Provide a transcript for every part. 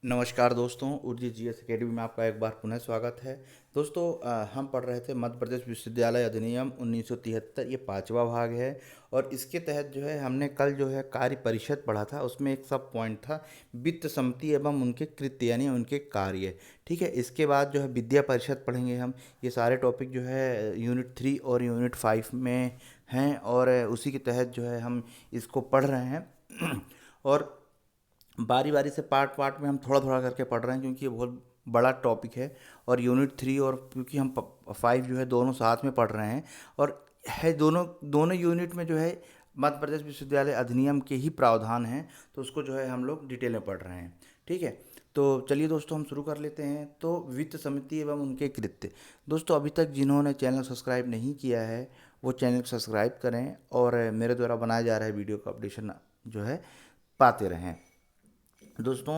नमस्कार दोस्तों, उर्जी GS academy में आपका एक बार पुनः स्वागत है। दोस्तों, हम पढ़ रहे थे मध्य प्रदेश विश्वविद्यालय अधिनियम 1973। ये पांचवा भाग है और इसके तहत जो है हमने कल जो है कार्य परिषद पढ़ा था। उसमें एक सब पॉइंट था वित्त समिति एवं उनके कृत्य यानी उनके कार्य। ठीक है, इसके बाद जो है विद्या परिषद पढ़ेंगे हम। ये सारे टॉपिक जो है यूनिट 3 और यूनिट 5 में हैं और उसी के तहत जो है हम इसको पढ़ रहे हैं और बारी बारी से पार्ट पार्ट में हम थोड़ा थोड़ा करके पढ़ रहे हैं क्योंकि ये बहुत बड़ा टॉपिक है। और यूनिट 3 और क्योंकि हम 5 जो है दोनों साथ में पढ़ रहे हैं और है दोनों दोनों यूनिट में जो है मध्य प्रदेश विश्वविद्यालय अधिनियम के ही प्रावधान हैं, तो उसको जो है हम लोग डिटेल में पढ़ रहे हैं। ठीक है, तो चलिए दोस्तों हम शुरू कर लेते हैं। तो वित्त समिति एवं उनके कृत्य। दोस्तों, अभी तक जिन्होंने चैनल सब्सक्राइब नहीं किया है वो चैनल को सब्सक्राइब करें और मेरे द्वारा बनाया जा रहा है वीडियो का अपडेशन जो है पाते रहें। दोस्तों,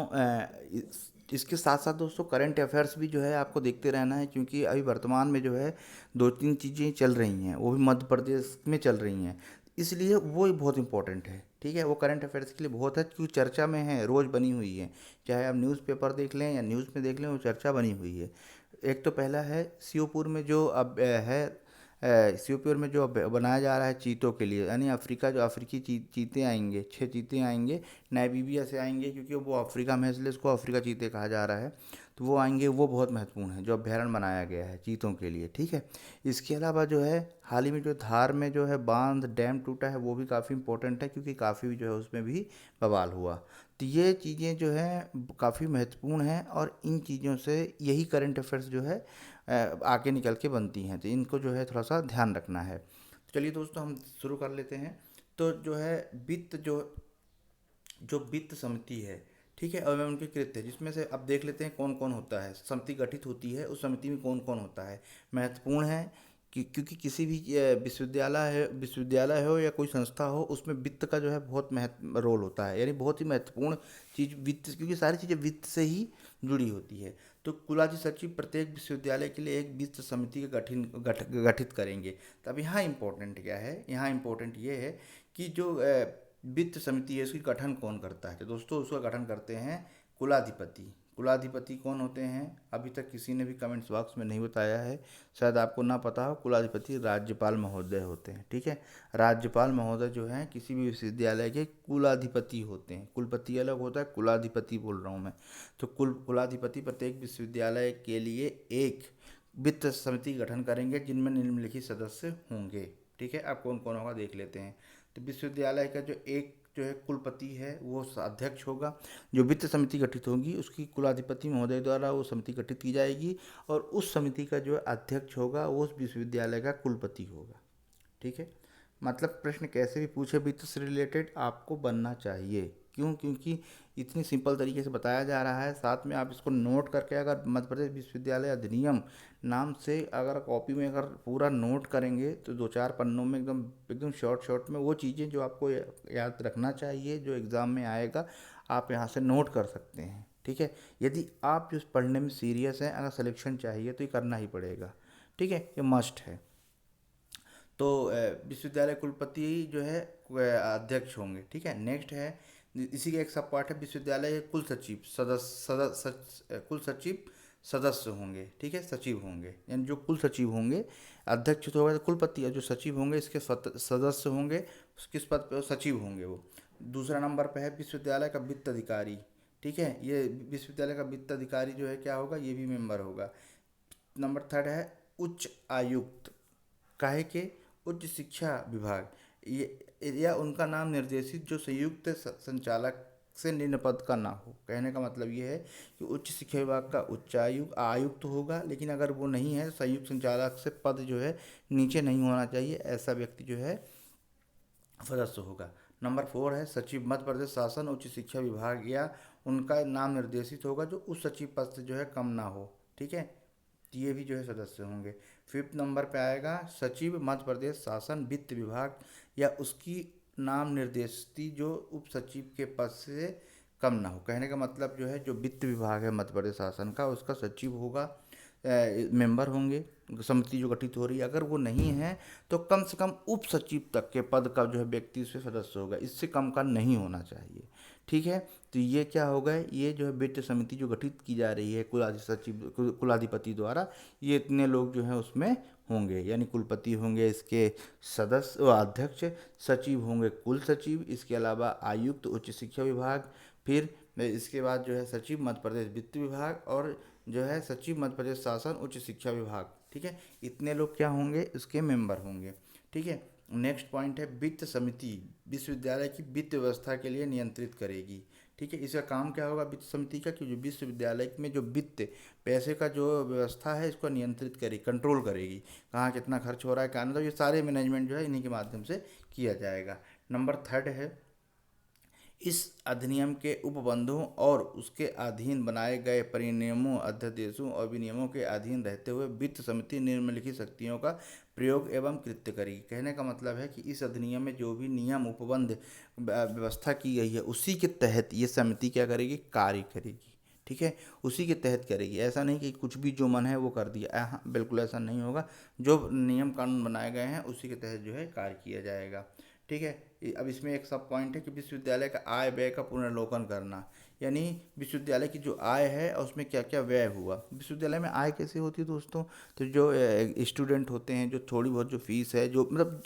इसके साथ साथ दोस्तों करंट अफेयर्स भी जो है आपको देखते रहना है क्योंकि अभी वर्तमान में जो है दो तीन चीज़ें चल रही हैं, वो भी मध्य प्रदेश में चल रही हैं, इसलिए वो ही बहुत इंपॉर्टेंट है। ठीक है, वो करंट अफेयर्स के लिए बहुत है क्योंकि चर्चा में है, रोज़ बनी हुई है। चाहे आप न्यूज़पेपर देख लें या न्यूज़ में देख लें, वो चर्चा बनी हुई है। एक तो पहला है श्योपुर में जो अब है श्योपुर में जो अब बनाया जा रहा है चीतों के लिए, यानी अफ्रीका जो अफ्रीकी चीते आएंगे, 6 चीते आएंगे, नामीबिया से आएंगे क्योंकि वो अफ्रीका में है इसलिए इसको अफ्रीका चीते कहा जा रहा है। तो वो आएंगे, वो बहुत महत्वपूर्ण है जो अभ्यारण्य बनाया गया है चीतों के लिए। ठीक है, इसके अलावा जो है हाल ही में जो धार में जो है बांध डैम टूटा है वो भी काफ़ी इंपॉर्टेंट है क्योंकि काफ़ी जो है उसमें भी बवाल हुआ। तो ये चीज़ें जो हैं काफ़ी महत्वपूर्ण हैं और इन चीज़ों से यही करंट अफेयर्स जो है आगे निकल के बनती हैं, तो इनको जो है थोड़ा सा ध्यान रखना है। तो चलिए दोस्तों हम शुरू कर लेते हैं। तो जो है वित्त जो जो वित्त समिति है, ठीक है, और मैं उनके कृत्य जिसमें से अब देख लेते हैं कौन कौन होता है। समिति गठित होती है, उस समिति में कौन कौन होता है महत्वपूर्ण है कि क्योंकि किसी भी विश्वविद्यालय हो या कोई संस्था हो, उसमें वित्त का जो है बहुत महत्व रोल होता है, यानी बहुत ही महत्वपूर्ण चीज़ वित्त, क्योंकि सारी चीज़ें वित्त से ही जुड़ी होती है। तो कुलाधि सचिव प्रत्येक विश्वविद्यालय के लिए एक वित्त समिति का गठित करेंगे। तब यहाँ इम्पोर्टेंट क्या है, यहाँ इम्पोर्टेंट ये है कि जो वित्त समिति है उसकी गठन कौन करता है। तो दोस्तों उसका गठन करते हैं कुलाधिपति। कुलाधिपति कौन होते हैं, अभी तक किसी ने भी कमेंट्स बॉक्स में नहीं बताया है, शायद आपको ना पता हो। कुलाधिपति राज्यपाल महोदय होते हैं। ठीक है, राज्यपाल महोदय जो हैं किसी भी विश्वविद्यालय के कुलाधिपति होते हैं। कुलपति अलग होता है, कुलाधिपति बोल रहा हूँ मैं। तो कुलाधिपति प्रत्येक विश्वविद्यालय के लिए एक वित्त समिति गठन करेंगे जिनमें निम्नलिखित सदस्य होंगे। ठीक है, अब कौन कौन होगा देख लेते हैं। तो विश्वविद्यालय का जो है कुलपति है वो अध्यक्ष होगा। जो वित्त समिति गठित होगी उसकी कुलाधिपति महोदय द्वारा वो समिति गठित की जाएगी और उस समिति का जो अध्यक्ष होगा वो उस विश्वविद्यालय का कुलपति होगा। ठीक है, मतलब प्रश्न कैसे भी पूछे वित्त से रिलेटेड आपको बनना चाहिए। क्यों, क्योंकि इतनी सिंपल तरीके से बताया जा रहा है। साथ में आप इसको नोट करके अगर मध्य प्रदेश विश्वविद्यालय अधिनियम नाम से अगर कॉपी में अगर पूरा नोट करेंगे तो 2-4 पन्नों में एकदम एकदम शॉर्ट शॉर्ट में वो चीज़ें जो आपको याद रखना चाहिए जो एग्ज़ाम में आएगा आप यहाँ से नोट कर सकते हैं। ठीक है, यदि आप जो पढ़ने में सीरियस हैं, अगर सिलेक्शन चाहिए तो ये करना ही पड़ेगा। ठीक है, ये मस्ट है। तो विश्वविद्यालय कुलपति जो है अध्यक्ष होंगे। ठीक है, नेक्स्ट है इसी का एक सब पार्ट है विश्वविद्यालय के कुल सचिव कुल सचिव सदस्य होंगे। ठीक है, सचिव होंगे, यानी जो कुल सचिव होंगे, अध्यक्ष तो होगा कुलपति और जो सचिव होंगे इसके सदस्य होंगे। किस पद पे सचिव होंगे वो। दूसरा नंबर पे है विश्वविद्यालय का वित्त अधिकारी। ठीक है, ये विश्वविद्यालय का वित्त अधिकारी जो है क्या होगा, ये भी मेंबर होगा। नंबर थर्ड है उच्च आयुक्त। काहे के, उच्च शिक्षा विभाग ये या उनका नाम निर्देशित जो संयुक्त संचालक से निम्न पद का ना हो। कहने का मतलब ये है कि उच्च शिक्षा विभाग का आयुक्त होगा, लेकिन अगर वो नहीं है संयुक्त संचालक से पद जो है नीचे नहीं होना चाहिए, ऐसा व्यक्ति जो है सदस्य होगा। नंबर 4 है सचिव। मध्य प्रदेश शासन उच्च शिक्षा विभाग या उनका नाम निर्देशित होगा जो उस सचिव पद से जो है कम ना हो। ठीक है, तो ये भी जो है सदस्य होंगे। 5th नंबर पे आएगा सचिव मध्य प्रदेश शासन वित्त विभाग या उसकी नाम निर्देशित जो उप सचिव के पद से कम ना हो। कहने का मतलब जो है जो वित्त विभाग है मध्य प्रदेश शासन का उसका सचिव होगा, मेंबर होंगे। समिति जो गठित हो रही है अगर वो नहीं है तो कम से कम उप सचिव तक के पद का जो है व्यक्ति उसमें सदस्य होगा, इससे कम का नहीं होना चाहिए। ठीक है, तो ये क्या होगा, ये जो है वित्त समिति जो गठित की जा रही है कुलाधिपति द्वारा, ये इतने लोग जो हैं उसमें होंगे, यानी कुलपति होंगे, इसके सदस्य व अध्यक्ष, सचिव होंगे कुल सचिव, इसके अलावा आयुक्त उच्च शिक्षा विभाग, फिर इसके बाद जो है सचिव मध्य प्रदेश वित्त विभाग, और जो है सचिव मध्य प्रदेश शासन उच्च शिक्षा विभाग। ठीक है, इतने लोग क्या होंगे, इसके मेंबर होंगे। ठीक है, नेक्स्ट पॉइंट है वित्त समिति विश्वविद्यालय की वित्त व्यवस्था के लिए नियंत्रित करेगी। ठीक है, इसका काम क्या होगा वित्त समिति का, कि जो विश्वविद्यालय में जो वित्त पैसे का जो व्यवस्था है इसको नियंत्रित करेगी, कंट्रोल करेगी, कहाँ कितना खर्च हो रहा है, क्या नहीं, तो ये सारे मैनेजमेंट जो है इन्हीं के माध्यम से किया जाएगा। नंबर 3 है, इस अधिनियम के उपबंधों और उसके अधीन बनाए गए परिनियमों, अध्यादेशों और विनियमों के अधीन रहते हुए वित्त समिति निम्नलिखित शक्तियों का प्रयोग एवं कृत्य करेगी। कहने का मतलब है कि इस अधिनियम में जो भी नियम उपबंध व्यवस्था की गई है उसी के तहत ये समिति क्या करेगी, कार्य करेगी। ठीक है, उसी के तहत करेगी, ऐसा नहीं कि कुछ भी जो मन है वो कर दिया, हाँ बिल्कुल ऐसा नहीं होगा। जो नियम कानून बनाए गए हैं उसी के तहत जो है कार्य किया जाएगा। ठीक है, अब इसमें एक सब पॉइंट है कि विश्वविद्यालय का आय व्यय का पुनर्लोकन करना, यानी विश्वविद्यालय की जो आय है और उसमें क्या क्या व्यय हुआ। विश्वविद्यालय में आय कैसे होती है दोस्तों, तो जो स्टूडेंट होते हैं, जो थोड़ी बहुत जो फीस है, जो मतलब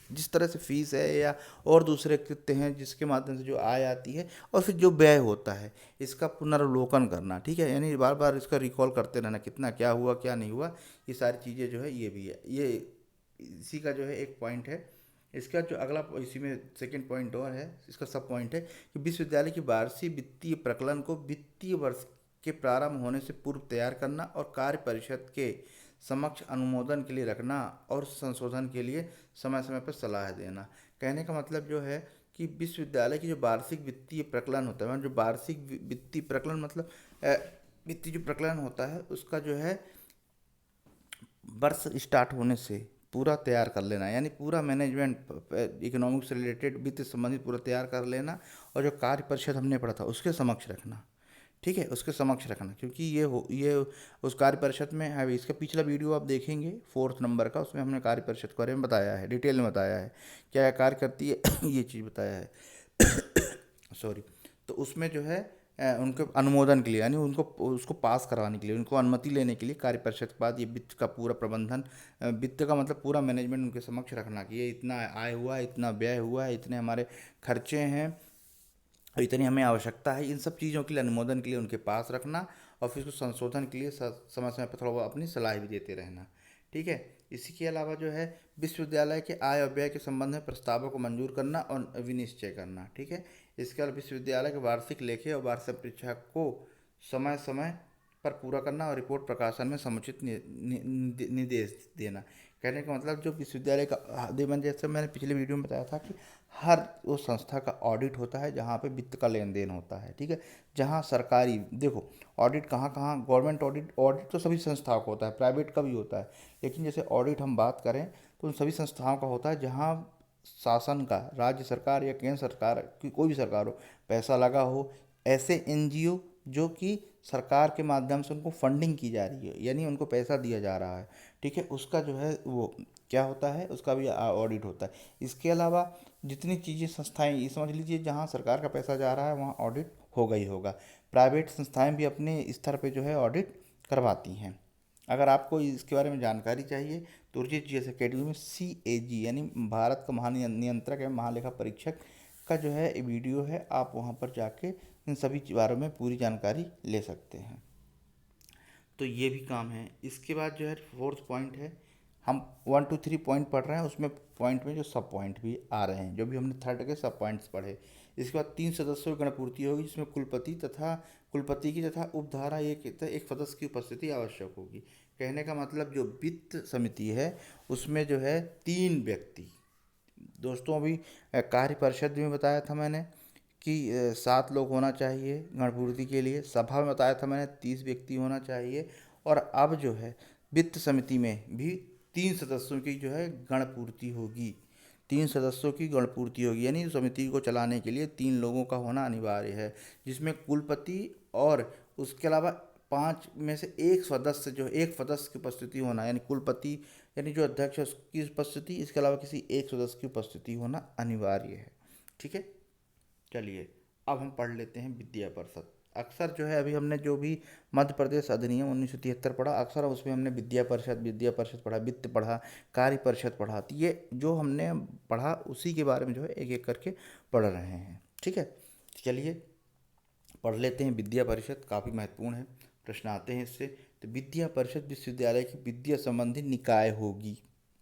जिस तरह से फीस है या और दूसरे कृत्य हैं जिसके माध्यम से जो आय आती है, और फिर जो व्यय होता है इसका पुनर्लोकन करना। ठीक है, यानी बार बार इसका रिकॉल करते रहना, कितना क्या हुआ क्या नहीं हुआ, ये सारी चीज़ें जो है ये भी है, ये इसी का जो है एक पॉइंट है। इसका जो अगला इसी में सेकंड पॉइंट और है, इसका सब पॉइंट है कि विश्वविद्यालय की वार्षिक वित्तीय प्रकलन को वित्तीय वर्ष के प्रारंभ होने से पूर्व तैयार करना और कार्य परिषद के समक्ष अनुमोदन के लिए रखना और संशोधन के लिए समय समय पर सलाह देना। कहने का मतलब जो है कि विश्वविद्यालय की जो वार्षिक वित्तीय प्रकलन होता है, जो वार्षिक वित्तीय प्रकलन मतलब वित्तीय जो प्रकलन होता है उसका जो है वर्ष स्टार्ट होने से पूरा तैयार कर लेना, यानी पूरा मैनेजमेंट इकोनॉमिक्स से रिलेटेड वित्त संबंधित पूरा तैयार कर लेना, और जो कार्य परिषद हमने पढ़ा था उसके समक्ष रखना। ठीक है, उसके समक्ष रखना, क्योंकि ये उस कार्य परिषद में है। इसका पिछला वीडियो आप देखेंगे 4 नंबर का, उसमें हमने कार्य परिषद के बारे में बताया है, डिटेल में बताया है क्या कार्य करती है ये चीज़ बताया है सॉरी। तो उसमें जो है उनके अनुमोदन के लिए, यानी उनको उसको पास करवाने के लिए, उनको अनुमति लेने के लिए कार्य परिषद के बाद ये वित्त का पूरा प्रबंधन, वित्त का मतलब पूरा मैनेजमेंट उनके समक्ष रखना कि ये इतना आय हुआ है, इतना व्यय हुआ है, इतने हमारे खर्चे हैं, इतनी हमें आवश्यकता है, इन सब चीज़ों के लिए अनुमोदन के लिए उनके पास रखना, और फिर उसको संशोधन के लिए समय समय पर थोड़ा बहुत अपनी सलाह भी देते रहना। ठीक है, इसी के अलावा जो है विश्वविद्यालय के आय और व्यय के संबंध में प्रस्तावों को मंजूर करना और विनिश्चय करना। ठीक है, इसके अलावा विश्वविद्यालय के वार्षिक लेखे और वार्षिक परीक्षा को समय समय पर पूरा करना और रिपोर्ट प्रकाशन में समुचित निर्देश देना। कहने का मतलब जो विश्वविद्यालय का देवन, जैसे मैंने पिछले वीडियो में बताया था कि हर वो संस्था का ऑडिट होता है जहाँ पे वित्त का लेन देन होता है। ठीक है, जहाँ सरकारी, देखो ऑडिट कहाँ कहाँ, गवर्नमेंट ऑडिट तो सभी संस्थाओं का होता है, प्राइवेट का भी होता है, लेकिन जैसे ऑडिट हम बात करें तो उन सभी संस्थाओं का होता है जहाँ शासन का, राज्य सरकार या केंद्र सरकार की कोई भी सरकार हो, पैसा लगा हो, ऐसे एनजीओ जो कि सरकार के माध्यम से उनको फंडिंग की जा रही है, यानी उनको पैसा दिया जा रहा है। ठीक है, उसका जो है वो क्या होता है, उसका भी ऑडिट होता है। इसके अलावा जितनी चीज़ें संस्थाएं, ये समझ लीजिए जहाँ सरकार का पैसा जा रहा है वहाँ ऑडिट होगा ही होगा। प्राइवेट संस्थाएं भी अपने स्तर पे जो है ऑडिट करवाती हैं। अगर आपको इसके बारे में जानकारी चाहिए तो उर्जित जीएस अकेडमी में CAG यानी भारत का महानियंत्रक एवं महालेखा परीक्षक का जो है वीडियो है, आप वहाँ पर जाके इन सभी बारे में पूरी जानकारी ले सकते हैं। तो ये भी काम है। इसके बाद जो है 4th पॉइंट है, हम 1 2 3 पॉइंट पढ़ रहे हैं, उसमें पॉइंट में जो सब पॉइंट भी आ रहे हैं, जो भी हमने 3rd के सब पॉइंट्स पढ़े। इसके बाद 3 सदस्यों की गणपूर्ति होगी, जिसमें कुलपति की तथा उपधारा एक सदस्य की उपस्थिति आवश्यक होगी। कहने का मतलब जो वित्त समिति है उसमें जो है 3 व्यक्ति, दोस्तों अभी कार्य परिषद में बताया था मैंने कि 7 लोग होना चाहिए गणपूर्ति के लिए, सभा में बताया था मैंने 30 व्यक्ति होना चाहिए, और अब जो है वित्त समिति में भी 3 सदस्यों की जो है गणपूर्ति होगी, 3 सदस्यों की गणपूर्ति होगी, यानी समिति को चलाने के लिए 3 लोगों का होना अनिवार्य है, जिसमें कुलपति और उसके अलावा 5 में से एक सदस्य, जो एक सदस्य की उपस्थिति होना, यानी कुलपति यानी जो अध्यक्ष है उसकी उपस्थिति, इसके अलावा किसी एक सदस्य की उपस्थिति होना अनिवार्य है। ठीक है, चलिए अब हम पढ़ लेते हैं विद्या परिषद। अक्सर जो है अभी हमने जो भी मध्य प्रदेश अधिनियम 1973 पढ़ा, अक्सर उसमें हमने विद्या परिषद पढ़ा, वित्त पढ़ा, कार्य परिषद पढ़ा। तो ये जो हमने पढ़ा उसी के बारे में जो है एक एक करके पढ़ रहे हैं। ठीक है, चलिए पढ़ लेते हैं। विद्या परिषद काफ़ी महत्वपूर्ण है, प्रश्न आते हैं इससे। तो विद्या परिषद विश्वविद्यालय की विद्या संबंधी निकाय होगी।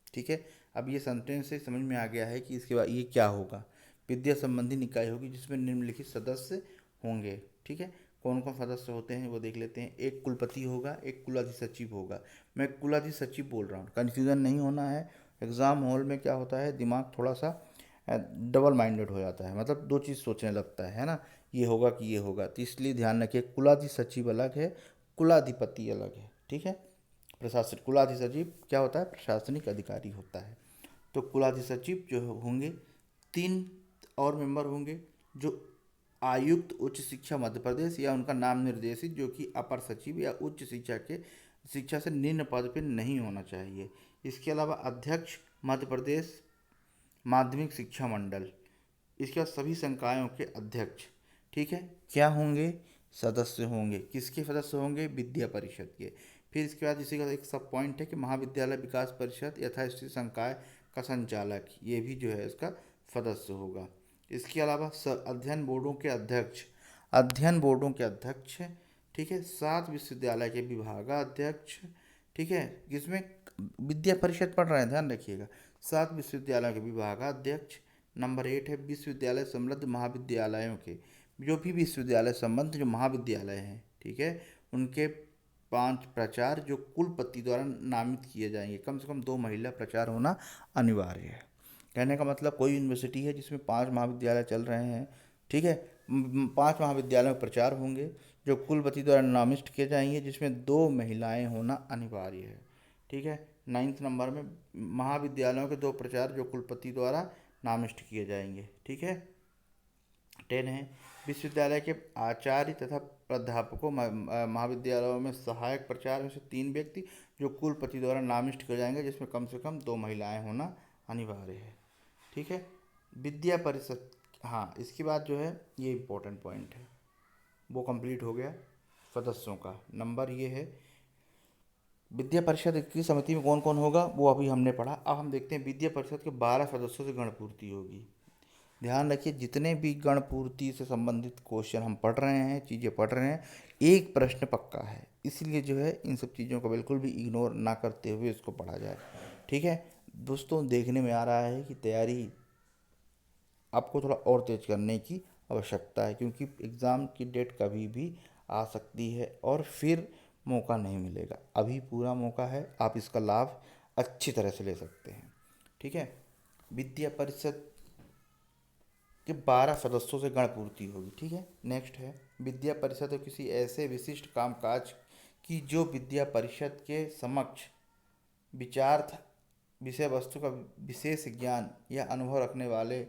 ठीक है, अब ये सेंटेंस से समझ में आ गया है कि इसके बाद ये क्या होगा। विद्या संबंधी निकाय होगी जिसमें निम्नलिखित सदस्य होंगे। ठीक है, कौन कौन सदस्य होते हैं वो देख लेते हैं। एक कुलपति होगा, एक कुलाधि सचिव होगा। मैं कुलाधि सचिव बोल रहा हूँ, कन्फ्यूज़न नहीं होना है। एग्ज़ाम हॉल में क्या होता है, दिमाग थोड़ा सा डबल माइंडेड हो जाता है, मतलब दो चीज़ सोचने लगता है ना, ये होगा कि ये होगा। तो इसलिए ध्यान रखिए, कुलाधि सचिव अलग है, कुलाधिपति अलग है। ठीक है, प्रशासन कुलाधि सचिव क्या होता है, प्रशासनिक अधिकारी होता है। तो कुलाधि सचिव जो होंगे, 3 और मेंबर होंगे जो आयुक्त उच्च शिक्षा मध्य प्रदेश या उनका नाम निर्देशित, जो कि अपर सचिव या उच्च शिक्षा से निम्न पद पर नहीं होना चाहिए। इसके अलावा अध्यक्ष मध्य प्रदेश माध्यमिक शिक्षा मंडल, इसके बाद सभी संकायों के अध्यक्ष। ठीक है, क्या होंगे, सदस्य होंगे। किसके सदस्य होंगे, विद्या परिषद के। फिर इसके बाद इसी का एक सब पॉइंट है कि महाविद्यालय विकास परिषद यथास्थित संकाय का संचालक, ये भी जो है इसका सदस्य होगा। इसके अलावा अध्ययन बोर्डों के अध्यक्ष, अध्ययन बोर्डों के अध्यक्ष। ठीक है, 7 विश्वविद्यालय के विभागाध्यक्ष। ठीक है, जिसमें विद्या परिषद पढ़ रहे हैं, ध्यान रखिएगा। 7 विश्वविद्यालयों के विभागाध्यक्ष। नंबर 8 है विश्वविद्यालय समृद्ध महाविद्यालयों के, जो भी विश्वविद्यालय संबंध जो महाविद्यालय हैं, ठीक है, उनके 5 प्राचार्य जो कुलपति द्वारा नामित किए जाएंगे। कम से कम 2 महिला प्राचार्य होना अनिवार्य है। कहने का मतलब कोई यूनिवर्सिटी है जिसमें 5 महाविद्यालय चल रहे हैं, ठीक है, 5 महाविद्यालयों में प्रचार होंगे जो कुलपति द्वारा नामित किए जाएंगे, जिसमें 2 महिलाएं होना अनिवार्य है। ठीक है, 9th नंबर में महाविद्यालयों के 2 प्राचार्य जो कुलपति द्वारा नामित किए जाएंगे। ठीक है, 10 है विश्वविद्यालय के आचार्य तथा प्राध्यापकों महाविद्यालयों में सहायक प्राचार्य में से 3 व्यक्ति जो कुलपति द्वारा नामित किए जाएंगे, जिसमें कम से कम 2 महिलाएं होना अनिवार्य है। ठीक है, विद्या परिषद, हाँ इसके बाद जो है ये इम्पोर्टेंट पॉइंट है, वो कंप्लीट हो गया। सदस्यों का नंबर ये है। विद्या परिषद की समिति में कौन कौन होगा वो अभी हमने पढ़ा। अब हम देखते हैं विद्या परिषद के 12 सदस्यों से गणपूर्ति होगी। ध्यान रखिए, जितने भी गणपूर्ति से संबंधित क्वेश्चन हम पढ़ रहे हैं, चीज़ें पढ़ रहे हैं, एक प्रश्न पक्का है, इसलिए जो है इन सब चीज़ों को बिल्कुल भी इग्नोर ना करते हुए इसको पढ़ा जाए। ठीक है दोस्तों, देखने में आ रहा है कि तैयारी आपको थोड़ा और तेज करने की आवश्यकता है, क्योंकि एग्ज़ाम की डेट कभी भी आ सकती है और फिर मौका नहीं मिलेगा। अभी पूरा मौका है, आप इसका लाभ अच्छी तरह से ले सकते हैं। ठीक है, विद्या परिषद के 12 सदस्यों से गणपूर्ति होगी। ठीक है, नेक्स्ट है विद्या परिषद किसी ऐसे विशिष्ट कामकाज की जो विद्या परिषद के समक्ष विचार्थ विषय वस्तु का विशेष ज्ञान या अनुभव रखने वाले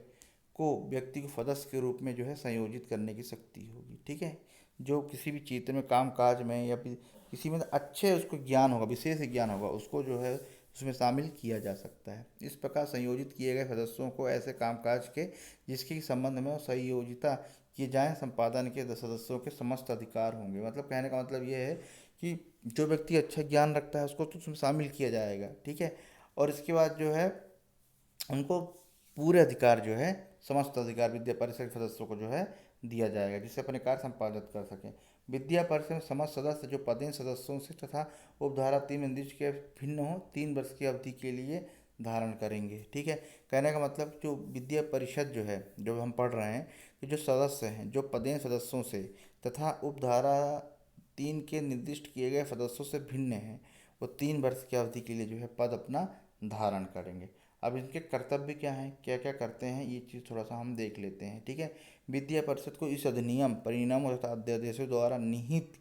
को व्यक्ति को सदस्य के रूप में जो है संयोजित करने की शक्ति होगी। ठीक है, जो किसी भी क्षेत्र में काम काज में या फिर किसी में अच्छे उसको ज्ञान होगा, विशेष ज्ञान होगा, उसको जो है उसमें शामिल किया जा सकता है। इस प्रकार संयोजित किए गए सदस्यों को ऐसे कामकाज के जिसके संबंध में संयोजिता किए जाएं संपादन के सदस्यों के समस्त अधिकार होंगे। मतलब कहने का मतलब ये है कि जो व्यक्ति अच्छा ज्ञान रखता है उसको तो उसमें शामिल किया जाएगा। ठीक है, और इसके बाद जो है उनको पूरे अधिकार जो है, समस्त अधिकार विद्या परिषद के सदस्यों को जो है दिया जाएगा, जिससे अपने कार्य संपादित कर सकें। विद्या परिषद में समस्त सदस्य जो पदेन सदस्यों से तथा उपधारा 3 में निर्दिष्ट के भिन्न हो 3 वर्ष की अवधि के लिए धारण करेंगे। ठीक है, कहने का मतलब जो विद्या परिषद जो है, जो हम पढ़ रहे हैं कि जो सदस्य हैं जो पदेन सदस्यों से तथा उपधारा 3 के निर्दिष्ट किए गए सदस्यों से भिन्न हैं, वो 3 वर्ष की अवधि के लिए जो है पद अपना धारण करेंगे। अब इनके कर्तव्य क्या हैं, क्या क्या करते हैं, ये चीज़ थोड़ा सा हम देख लेते हैं। ठीक है, विद्या परिषद को इस अधिनियम परिणामों तथा अध्यादेशों द्वारा निहित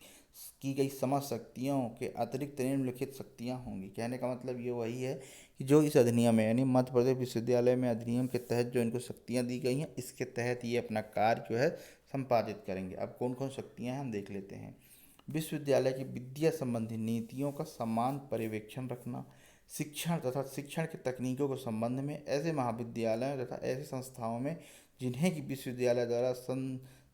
की गई समस्त शक्तियों के अतिरिक्त निम्नलिखित शक्तियाँ होंगी। कहने का मतलब ये वही है कि जो इस अधिनियम में यानी मध्य प्रदेश विश्वविद्यालय में अधिनियम के तहत जो इनको शक्तियाँ दी गई हैं, इसके तहत ये अपना कार्य जो है संपादित करेंगे। अब कौन कौन शक्तियाँ हैं हम देख लेते हैं। विश्वविद्यालय की विद्या संबंधी नीतियों का समान पर्यवेक्षण रखना, शिक्षण तथा शिक्षण के तकनीकों के संबंध में ऐसे महाविद्यालयों तथा ऐसी संस्थाओं में जिन्हें कि विश्वविद्यालय द्वारा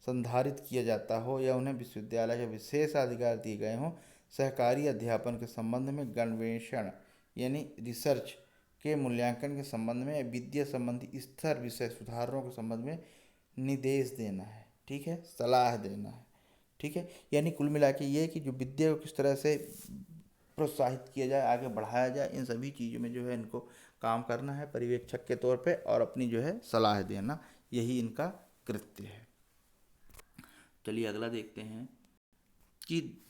संधारित किया जाता हो या उन्हें विश्वविद्यालय के विशेष अधिकार दिए गए हों, सहकारी अध्यापन के संबंध में गणवेषण यानी रिसर्च के मूल्यांकन के संबंध में, विद्या संबंधी स्तर विषय सुधारों के संबंध में निर्देश देना है, ठीक है, सलाह देना है, ठीक है। यानी कुल मिला के ये कि जो विद्या को किस तरह से प्रोत्साहित किया जाए, आगे बढ़ाया जाए, इन सभी चीज़ों में जो है इनको काम करना है पर्यवेक्षक के तौर पे, और अपनी जो है सलाह देना, यही इनका कृत्य है। चलिए अगला देखते हैं कि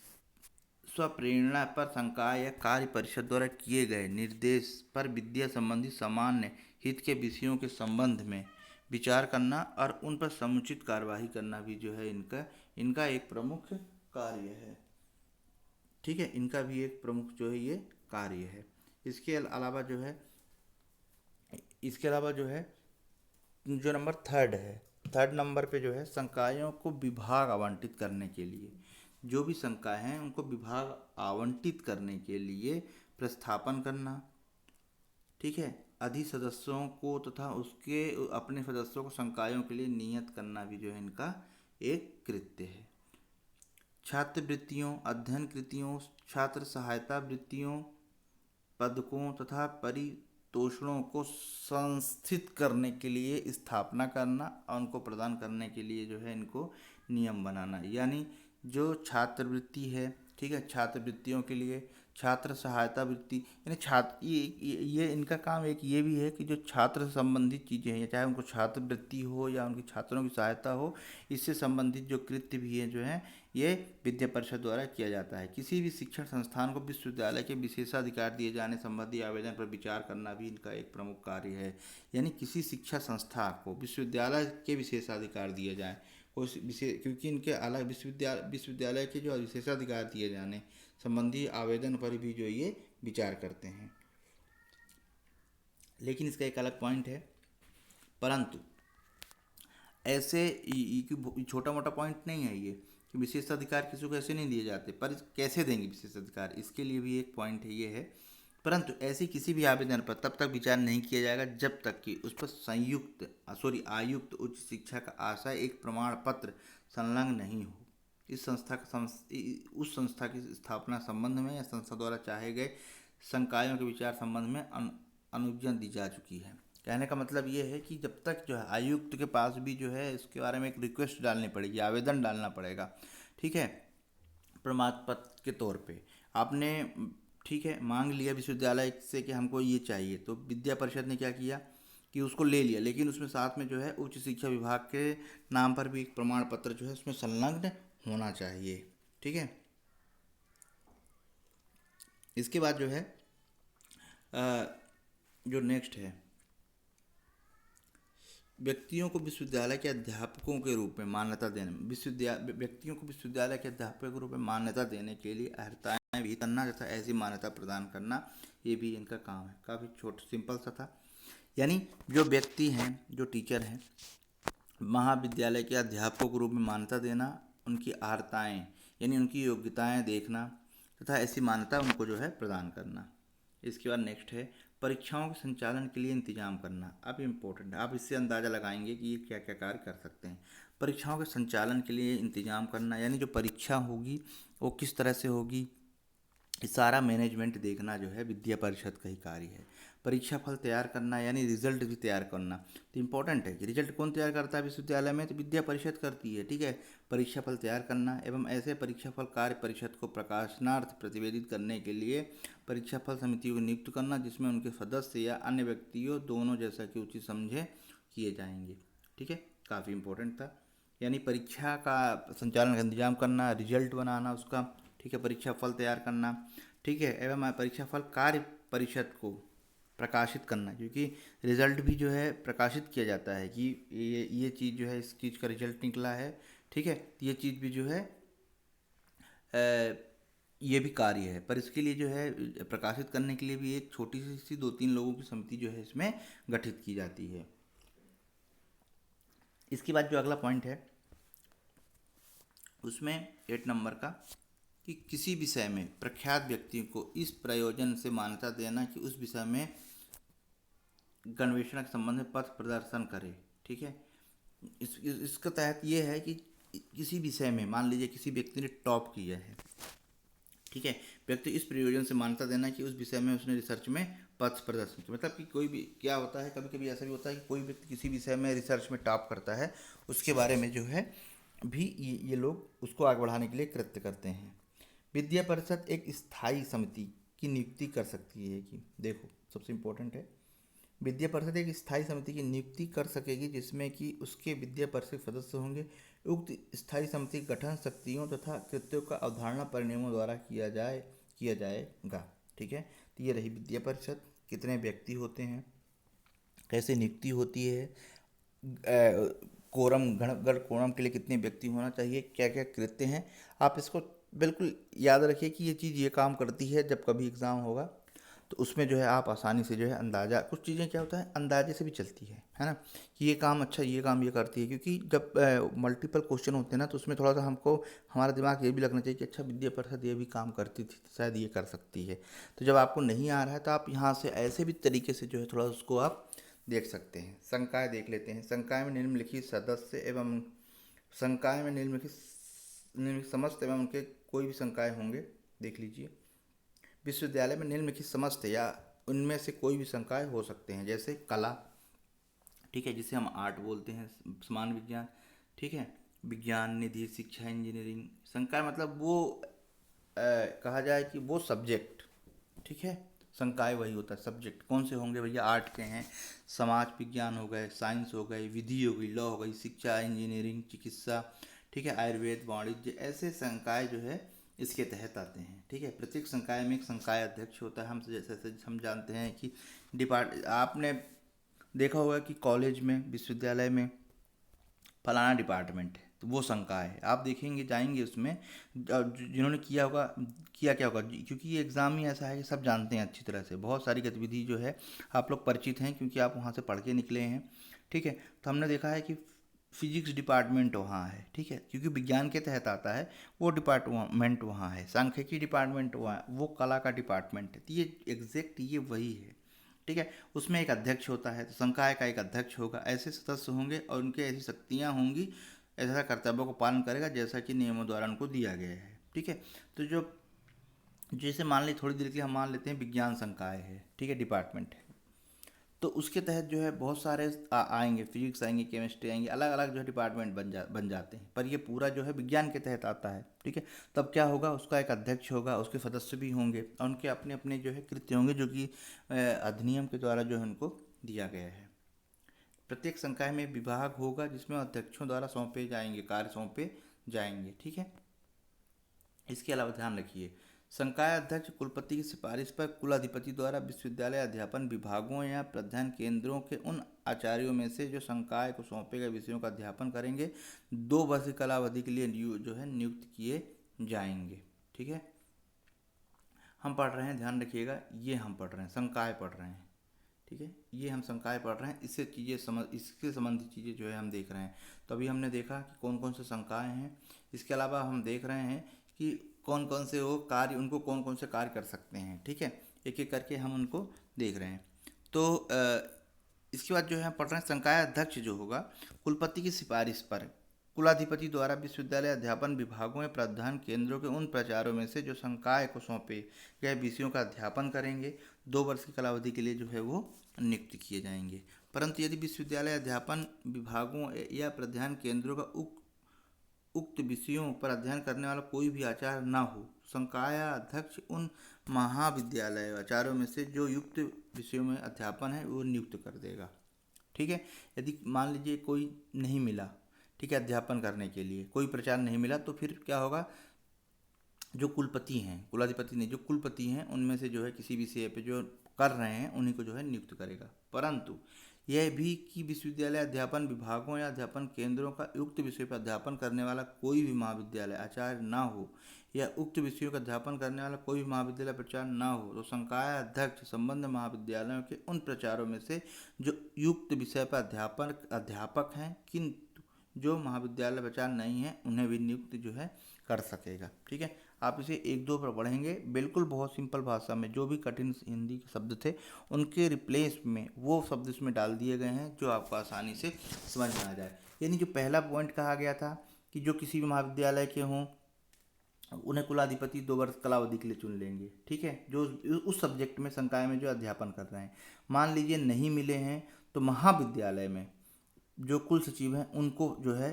स्वप्रेरणा पर संकाय या कार्य परिषद द्वारा किए गए निर्देश पर विद्या संबंधी सामान्य हित के विषयों के संबंध में विचार करना और उन पर समुचित कार्यवाही करना भी जो है इनका इनका एक प्रमुख कार्य है, ठीक है। इनका भी एक प्रमुख जो है ये कार्य है। इसके अलावा जो है जो नंबर थर्ड है, थर्ड नंबर पे जो है संकायों को विभाग आवंटित करने के लिए, जो भी संकाय हैं उनको विभाग आवंटित करने के लिए प्रस्थापन करना, ठीक है। अधि सदस्यों को तथा उसके अपने सदस्यों को संकायों के लिए नियत करना भी जो है इनका एक कृत्य है। छात्रवृत्तियों, अध्ययन कृतियों, छात्र सहायता वृत्तियों, पदकों तथा परितोषणों को संस्थित करने के लिए स्थापना करना और उनको प्रदान करने के लिए जो है इनको नियम बनाना। यानी जो छात्रवृत्ति है, ठीक है, छात्रवृत्तियों के लिए छात्र सहायता वृत्ति, यानी छात्र ये इनका काम एक ये भी है कि जो छात्र से संबंधित चीज़ें हैं, चाहे उनको छात्रवृत्ति हो या उनकी छात्रों की सहायता हो, इससे संबंधित जो कृत्य भी है जो है ये विद्या परिषद द्वारा किया जाता है। किसी भी शिक्षण संस्थान को विश्वविद्यालय के विशेषाधिकार दिए जाने संबंधी आवेदन पर विचार करना भी इनका एक प्रमुख कार्य है। यानी किसी शिक्षा संस्था को विश्वविद्यालय के विशेषाधिकार दिए जाएँ, उस विशेष क्योंकि इनके अलग विश्वविद्यालय के जो विशेषाधिकार दिए जाने संबंधी आवेदन पर भी जो ये विचार करते हैं। लेकिन इसका एक अलग पॉइंट है, परंतु ऐसे छोटा मोटा पॉइंट नहीं है ये कि विशेषाधिकार किसी को ऐसे नहीं दिए जाते, पर कैसे देंगे विशेषाधिकार, इसके लिए भी एक पॉइंट है, ये है। परंतु ऐसे किसी भी आवेदन पर तब तक विचार नहीं किया जाएगा जब तक कि उस पर आयुक्त उच्च शिक्षा का आशय एक प्रमाण पत्र संलग्न नहीं हो। उस संस्था की स्थापना संबंध में या संस्था द्वारा चाहे गए संकायों के विचार संबंध में अनुज्ञा दी जा चुकी है। कहने का मतलब ये है कि जब तक जो है आयुक्त के पास भी जो है इसके बारे में एक रिक्वेस्ट डालनी पड़ेगी, आवेदन डालना पड़ेगा, ठीक है, प्रमाण पत्र के तौर पे आपने, ठीक है, मांग लिया विश्वविद्यालय से कि हमको ये चाहिए, तो विद्या परिषद ने क्या किया कि उसको ले लिया, लेकिन उसमें साथ में जो है उच्च शिक्षा विभाग के नाम पर भी एक प्रमाण पत्र जो है उसमें संलग्न होना चाहिए, ठीक है। इसके बाद जो है जो नेक्स्ट है, व्यक्तियों को विश्वविद्यालय के अध्यापकों के रूप में मान्यता देने, व्यक्तियों को विश्वविद्यालय के अध्यापकों के रूप में मान्यता देने के लिए अर्हताएं भी करना तथा ऐसी मान्यता प्रदान करना, ये भी इनका काम है। काफ़ी छोटा सिंपल सा था। यानी जो व्यक्ति हैं, जो टीचर हैं, महाविद्यालय के अध्यापकों के रूप में मान्यता देना, उनकी अर्हताएं यानी उनकी योग्यताएं देखना तथा ऐसी मान्यता उनको जो है प्रदान करना। इसके बाद नेक्स्ट है परीक्षाओं के संचालन के लिए इंतजाम करना। अब इम्पोर्टेंट है, आप इससे अंदाज़ा लगाएंगे कि ये क्या क्या कार्य कर सकते हैं। परीक्षाओं के संचालन के लिए इंतजाम करना यानी जो परीक्षा होगी वो किस तरह से होगी, सारा मैनेजमेंट देखना जो है विद्या परिषद का ही कार्य है। परीक्षा फल तैयार करना यानी रिजल्ट भी तैयार करना, तो इम्पोर्टेंट है कि रिजल्ट कौन तैयार करता है विश्वविद्यालय में, तो विद्या परिषद करती है, ठीक है। परीक्षा फल तैयार करना एवं ऐसे परीक्षा फल कार्य परिषद को प्रकाशनार्थ प्रतिवेदित करने के लिए परीक्षा फल समिति को नियुक्त करना, जिसमें उनके सदस्य या अन्य व्यक्तियों दोनों जैसा कि उचित समझे किए जाएंगे, ठीक है। काफ़ी इम्पोर्टेंट था। यानी परीक्षा का संचालन का इंतजाम करना, रिजल्ट बनाना उसका, ठीक है, परीक्षा फल तैयार करना, ठीक है, एवं परीक्षा फल कार्य परिषद को प्रकाशित करना, क्योंकि रिजल्ट भी जो है प्रकाशित किया जाता है कि ये चीज़ जो है इस चीज़ का रिजल्ट निकला है, ठीक है, ये चीज़ भी जो है ये भी कार्य है। पर इसके लिए जो है प्रकाशित करने के लिए भी एक छोटी सी 2-3 लोगों की समिति जो है इसमें गठित की जाती है। इसके बाद जो अगला पॉइंट है उसमें 8 नंबर का कि किसी विषय में प्रख्यात व्यक्ति को इस प्रयोजन से मान्यता देना कि उस विषय में गणवेषण के संबंध में पथ प्रदर्शन करे, ठीक है। इसका तहत ये है कि किसी विषय में मान लीजिए किसी व्यक्ति ने टॉप किया है, ठीक है, व्यक्ति इस प्रयोजन से मान्यता देना कि उस विषय में उसने रिसर्च में पथ प्रदर्शन किया। मतलब कि कोई भी क्या होता है, कभी कभी ऐसा भी होता है कि कोई व्यक्ति किसी विषय में रिसर्च में टॉप करता है, उसके बारे में जो है भी ये लोग उसको आगे बढ़ाने के लिए कृत्य करते हैं। विद्या परिषद एक स्थायी समिति की नियुक्ति कर सकती है कि, देखो सबसे इम्पोर्टेंट है, विद्या परिषद एक स्थायी समिति की नियुक्ति कर सकेगी जिसमें कि उसके विद्या परिषद सदस्य होंगे। उक्त स्थायी समिति के गठन शक्तियों तथा कृत्यों का अवधारणा परिनियमों द्वारा किया जाएगा। ठीक है, तो ये रही विद्या परिषद। कितने व्यक्ति होते हैं, कैसे नियुक्ति होती है, कोरम गण कोरम के लिए कितने व्यक्ति होना चाहिए, क्या क्या कृत्य हैं, आप इसको बिल्कुल याद रखिए कि ये चीज़ ये काम करती है। जब कभी एग्ज़ाम होगा तो उसमें जो है आप आसानी से जो है अंदाज़ा, कुछ चीज़ें क्या होता है अंदाजे से भी चलती है ना, कि ये काम अच्छा, ये काम ये करती है। क्योंकि जब मल्टीपल क्वेश्चन होते हैं ना, तो उसमें थोड़ा सा हमको हमारा दिमाग ये भी लगना चाहिए कि अच्छा विद्या परिषद ये भी काम करती थी तो शायद ये कर सकती है। तो जब आपको नहीं आ रहा है तो आप यहाँ से ऐसे भी तरीके से जो है थोड़ा उसको आप देख सकते हैं। संकाय देख लेते हैं। संकाय में निम्नलिखित सदस्य एवं संकाय में निम्नलिखित समस्त एवं उनके कोई भी संकाय होंगे, देख लीजिए। विश्वविद्यालय में निम्नलिखित समस्त या उनमें से कोई भी संकाय हो सकते हैं, जैसे कला, ठीक है, जिसे हम आर्ट बोलते हैं, समान विज्ञान, ठीक है, विज्ञान, निधि, शिक्षा, इंजीनियरिंग। संकाय मतलब वो कहा जाए कि वो सब्जेक्ट, ठीक है, संकाय वही होता है सब्जेक्ट। कौन से होंगे भैया, आर्ट के हैं, समाज विज्ञान हो गए, साइंस हो गए, विधि हो गई, लॉ हो गई, शिक्षा, इंजीनियरिंग, चिकित्सा, ठीक है, आयुर्वेद, वाणिज्य, ऐसे संकाय जो है इसके तहत आते हैं। ठीक है, प्रत्येक संकाय में एक संकाय अध्यक्ष होता है। हम जैसे हम जानते हैं कि आपने देखा होगा कि कॉलेज में, विश्वविद्यालय में फलाना डिपार्टमेंट है तो वो संकाय है। आप देखेंगे जाएंगे उसमें, जिन्होंने किया होगा, किया क्या होगा, क्योंकि ये एग्ज़ाम ही ऐसा है कि सब जानते हैं अच्छी तरह से, बहुत सारी गतिविधि जो है आप लोग परिचित हैं क्योंकि आप वहाँ से पढ़ के निकले हैं। ठीक है, तो हमने देखा है कि फिजिक्स डिपार्टमेंट वहाँ है, ठीक है, क्योंकि विज्ञान के तहत आता है, वो डिपार्टमेंट वहाँ है। सांख्यिकी डिपार्टमेंट वहाँ, वो कला का डिपार्टमेंट है। तो ये एग्जैक्ट ये वही है, ठीक है। उसमें एक अध्यक्ष होता है, तो संकाय का एक अध्यक्ष होगा, ऐसे सदस्य होंगे और उनके ऐसी शक्तियाँ होंगी, ऐसा कर्तव्यों को पालन करेगा जैसा कि नियमों द्वारा उनको दिया गया है। ठीक है, तो जो जैसे मान ली थोड़ी देर के लिए हम मान लेते हैं विज्ञान संकाय है, ठीक है, डिपार्टमेंट है, तो उसके तहत जो है बहुत सारे आएंगे, फिजिक्स आएंगे, केमिस्ट्री आएंगे, अलग अलग जो है डिपार्टमेंट बन जाते हैं, पर ये पूरा जो है विज्ञान के तहत आता है। ठीक है, तब क्या होगा, उसका एक अध्यक्ष होगा, उसके सदस्य भी होंगे और उनके अपने अपने जो है कृत्य होंगे, जो कि अधिनियम के द्वारा जो है उनको दिया गया है। प्रत्येक संकाय में विभाग होगा जिसमें अध्यक्षों द्वारा सौंपे जाएंगे, कार्य सौंपे जाएंगे। ठीक है, इसके अलावा ध्यान रखिए, संकाय अध्यक्ष कुलपति की सिफारिश पर कुलाधिपति द्वारा विश्वविद्यालय अध्यापन विभागों या प्रध्ययन केंद्रों के उन आचार्यों में से जो संकाय को सौंपे गए विषयों का अध्यापन करेंगे 2 वर्ष की कालावधि के लिए जो है नियुक्त किए जाएंगे। ठीक है, हम पढ़ रहे हैं, ध्यान रखिएगा, ये हम पढ़ रहे हैं, संकाय पढ़ रहे हैं। ठीक है, ये हम संकाय पढ़ रहे हैं, इससे चीज़ें इसके संबंधित चीज़ें जो है हम देख रहे हैं। तो अभी हमने देखा कि कौन कौन से संकाय हैं, इसके अलावा हम देख रहे हैं कि कौन कौन से वो कार्य, उनको कौन कौन से कार्य कर सकते हैं। ठीक है, एक एक करके हम उनको देख रहे हैं। तो इसके बाद जो है हम पढ़ रहे हैं, संकाय अध्यक्ष जो होगा कुलपति की सिफारिश पर कुलाधिपति द्वारा विश्वविद्यालय अध्यापन विभागों या प्रधान केंद्रों के उन प्राचार्यों में से जो संकाय को सौंपे गए विषयों का अध्यापन करेंगे 2 वर्ष की कालावधि के लिए जो है वो नियुक्त किए जाएंगे। परंतु यदि विश्वविद्यालय अध्यापन विभागों या प्रधान केंद्रों का उक्त विषयों पर अध्ययन करने वाला कोई भी आचार्य न हो, संकाय अध्यक्ष उन महाविद्यालय आचार्यों में से जो युक्त विषयों में अध्यापन है वो नियुक्त कर देगा। ठीक है, यदि मान लीजिए कोई नहीं मिला, ठीक है, अध्यापन करने के लिए कोई प्रचार नहीं मिला, तो फिर क्या होगा, जो कुलपति हैं, कुलाधिपति नहीं, जो कुलपति हैं उनमें से जो है किसी विषय पे जो कर रहे हैं उन्हीं को जो है नियुक्त करेगा। परंतु यह भी कि विश्वविद्यालय अध्यापन विभागों या अध्यापन केंद्रों का उक्त विषय पर अध्यापन करने वाला कोई भी महाविद्यालय आचार्य ना हो या उक्त विषयों का अध्यापन करने वाला कोई भी महाविद्यालय प्राचार्य ना हो, तो संकाय अध्यक्ष संबंध महाविद्यालयों के उन प्राचार्यों में से जो युक्त विषय पर अध्यापक हैं किंतु जो महाविद्यालय प्राचार्य नहीं है उन्हें भी नियुक्त जो है कर सकेगा। ठीक है, आप इसे 1-2 पर पढ़ेंगे, बिल्कुल बहुत सिंपल भाषा में, जो भी कठिन हिंदी के शब्द थे उनके रिप्लेस में वो शब्द इसमें डाल दिए गए हैं जो आपको आसानी से समझ में आ जाए। यानी जो पहला पॉइंट कहा गया था कि कि जो किसी भी महाविद्यालय के हों उन्हें कुलाधिपति 2 वर्ष कालावधि के लिए चुन लेंगे। ठीक है, जो उस सब्जेक्ट में संकाय में जो अध्यापन कर रहे हैं। मान लीजिए नहीं मिले हैं तो महाविद्यालय में जो कुल सचिव हैं उनको जो है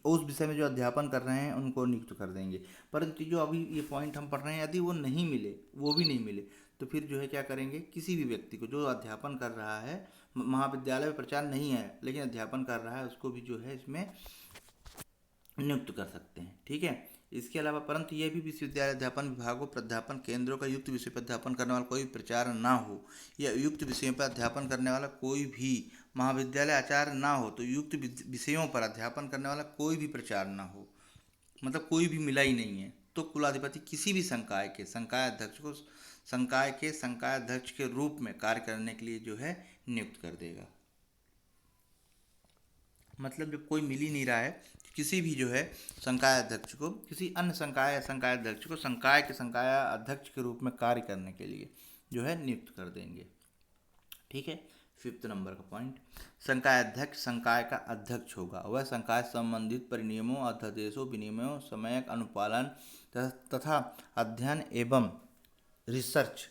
उस विषय में जो अध्यापन कर रहे हैं उनको नियुक्त कर देंगे। परंतु जो अभी ये पॉइंट हम पढ़ रहे हैं, यदि वो नहीं मिले, वो भी नहीं मिले, तो फिर जो है क्या करेंगे, किसी भी व्यक्ति को जो अध्यापन कर रहा है, महाविद्यालय में प्रचार नहीं है लेकिन अध्यापन कर रहा है, उसको भी जो है इसमें नियुक्त कर सकते हैं। ठीक है, इसके अलावा परंतु यह भी विश्वविद्यालय अध्यापन विभागों प्राध्यापन केंद्रों का युक्त विषय पर अध्यापन करने वाला कोई प्रचार ना हो, या युक्त विषयों पर अध्यापन करने वाला कोई भी महाविद्यालय आचार्य ना हो, तो युक्त विषयों पर अध्यापन करने वाला कोई भी प्रचार ना हो, मतलब कोई भी मिला ही नहीं है, तो कुलाधिपति किसी भी संकाय के संकाय अध्यक्ष को संकाय अध्यक्ष के रूप में कार्य करने के लिए जो है नियुक्त कर देगा। मतलब जब कोई मिल ही नहीं रहा है, किसी भी जो है संकाय अध्यक्ष को, किसी अन्य संकाय या संकाय अध्यक्ष को संकाय के संकाय अध्यक्ष के रूप में कार्य करने के लिए जो है नियुक्त कर देंगे। ठीक है, 5th नंबर का पॉइंट, संकाय अध्यक्ष संकाय का अध्यक्ष होगा। वह संकाय संबंधित परिनियमों, अध्यादेशों, विनियमों, समयक अनुपालन तथा अध्ययन एवं रिसर्च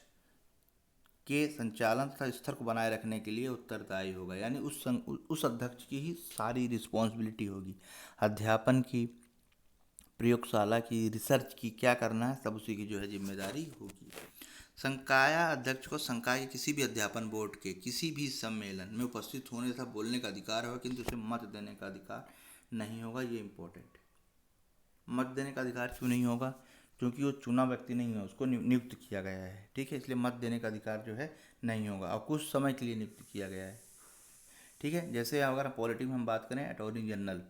के संचालन तथा स्तर को बनाए रखने के लिए उत्तरदायी होगा। यानी उस अध्यक्ष की ही सारी रिस्पॉन्सिबिलिटी होगी, अध्यापन की, प्रयोगशाला की, रिसर्च की, क्या करना है सब उसी की जो है जिम्मेदारी होगी। संकाय अध्यक्ष को संकाय के किसी भी अध्यापन बोर्ड के किसी भी सम्मेलन में उपस्थित होने तथा बोलने का अधिकार होगा, किंतु उसे मत देने का अधिकार नहीं होगा। ये इंपॉर्टेंट है, मत देने का अधिकार क्यों नहीं होगा, क्योंकि वो चुना व्यक्ति नहीं है, उसको नियुक्त किया गया है। ठीक है, इसलिए मत देने का अधिकार जो है नहीं होगा, और कुछ समय के लिए नियुक्त किया गया है। ठीक है, जैसे अगर पॉलिटिक्स में हम बात करें, अटॉर्नी जनरल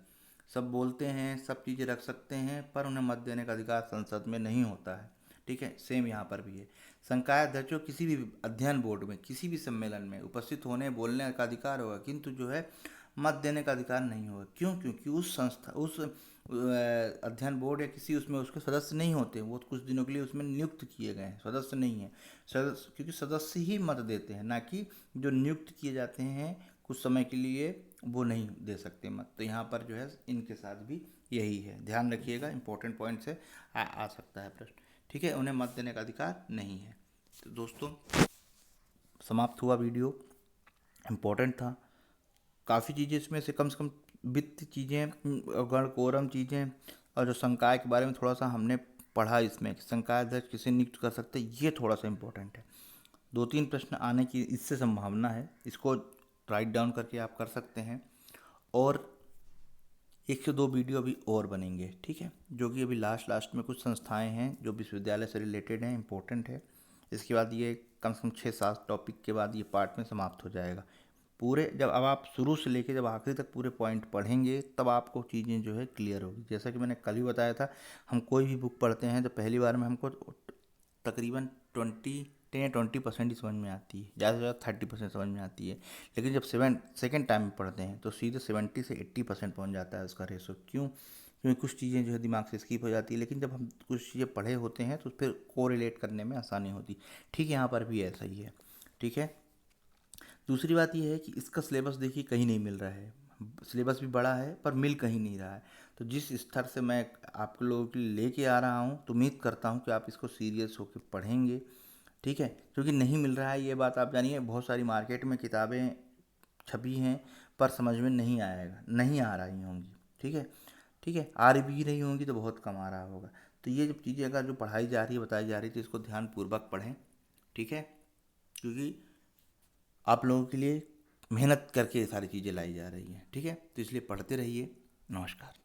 सब बोलते हैं, सब चीज़ें रख सकते हैं, पर उन्हें मत देने का अधिकार संसद में नहीं होता है। ठीक है, सेम यहाँ पर भी है। संकाय अध्यक्ष को किसी भी अध्ययन बोर्ड में किसी भी सम्मेलन में उपस्थित होने बोलने का अधिकार होगा, किंतु जो है मत देने का अधिकार नहीं होगा। क्यों? क्योंकि उस संस्था, उस अध्ययन बोर्ड या किसी उसमें उसके सदस्य नहीं होते, वो कुछ दिनों के लिए उसमें नियुक्त किए गए हैं, सदस्य नहीं है। सदस्य, क्योंकि सदस्य ही मत देते हैं, ना कि जो नियुक्त किए जाते हैं कुछ समय के लिए वो नहीं दे सकते मत। तो यहाँ पर जो है इनके साथ भी यही है, ध्यान रखिएगा, इंपॉर्टेंट पॉइंट से आ सकता है प्रश्न। ठीक है, उन्हें मत देने का अधिकार नहीं है। तो दोस्तों समाप्त हुआ वीडियो, इम्पोर्टेंट था, काफ़ी चीज़ें इसमें से कम वित्त चीज़ें, गण कोरम चीज़ें, और जो संकाय के बारे में थोड़ा सा हमने पढ़ा इसमें कि संकाय अध्यक्ष किसे नियुक्त कर सकते हैं, ये थोड़ा सा इम्पोर्टेंट है। 2-3 प्रश्न आने की इससे संभावना है, इसको राइट डाउन करके आप कर सकते हैं। और 1 से 2 वीडियो अभी और बनेंगे, ठीक है, जो कि अभी लास्ट में कुछ संस्थाएं हैं जो विश्वविद्यालय से रिलेटेड हैं, इंपॉर्टेंट है। इसके बाद ये कम से कम 6-7 टॉपिक के बाद ये पार्ट में समाप्त हो जाएगा। पूरे जब अब आप शुरू से लेके जब आखिरी तक पूरे पॉइंट पढ़ेंगे तब आपको चीज़ें जो है क्लियर होगी। जैसा कि मैंने कल ही बताया था, हम कोई भी बुक पढ़ते हैं तो पहली बार में हमको तकरीबन 10-20% ही समझ में आती है, ज़्यादा से ज़्यादा 30% समझ में आती है। लेकिन जब सेकेंड टाइम में पढ़ते हैं तो सीधे 70 से 80% पहुँच जाता है उसका रेशो। क्यों? क्योंकि कुछ चीज़ें जो है दिमाग से स्किप हो जाती है, लेकिन जब हम कुछ चीज़ें पढ़े होते हैं तो फिर कोरिलेट करने में आसानी होती। ठीक, यहाँ पर भी ऐसा ही है। ठीक है, दूसरी बात यह है कि इसका सिलेबस देखिए कहीं नहीं मिल रहा है, सिलेबस भी बड़ा है पर मिल कहीं नहीं रहा है। तो जिस स्तर से मैं आप लोगों के लिए लेके आ रहा हूँ, तो उम्मीद करता हूँ कि आप इसको सीरियस होकर पढ़ेंगे। ठीक है, क्योंकि नहीं मिल रहा है ये बात आप जानिए, बहुत सारी मार्केट में किताबें छपी हैं पर समझ में नहीं आएगा, नहीं आ रही होंगी। ठीक है, ठीक है, आ भी रही होंगी तो बहुत कम आ रहा होगा। तो ये जब चीज़ें अगर जो पढ़ाई जा रही है, बताई जा रही है, तो इसको ध्यानपूर्वक पढ़ें। ठीक है, क्योंकि आप लोगों के लिए मेहनत करके ये सारी चीज़ें लाई जा रही हैं। ठीक है, तो इसलिए पढ़ते रहिए। नमस्कार।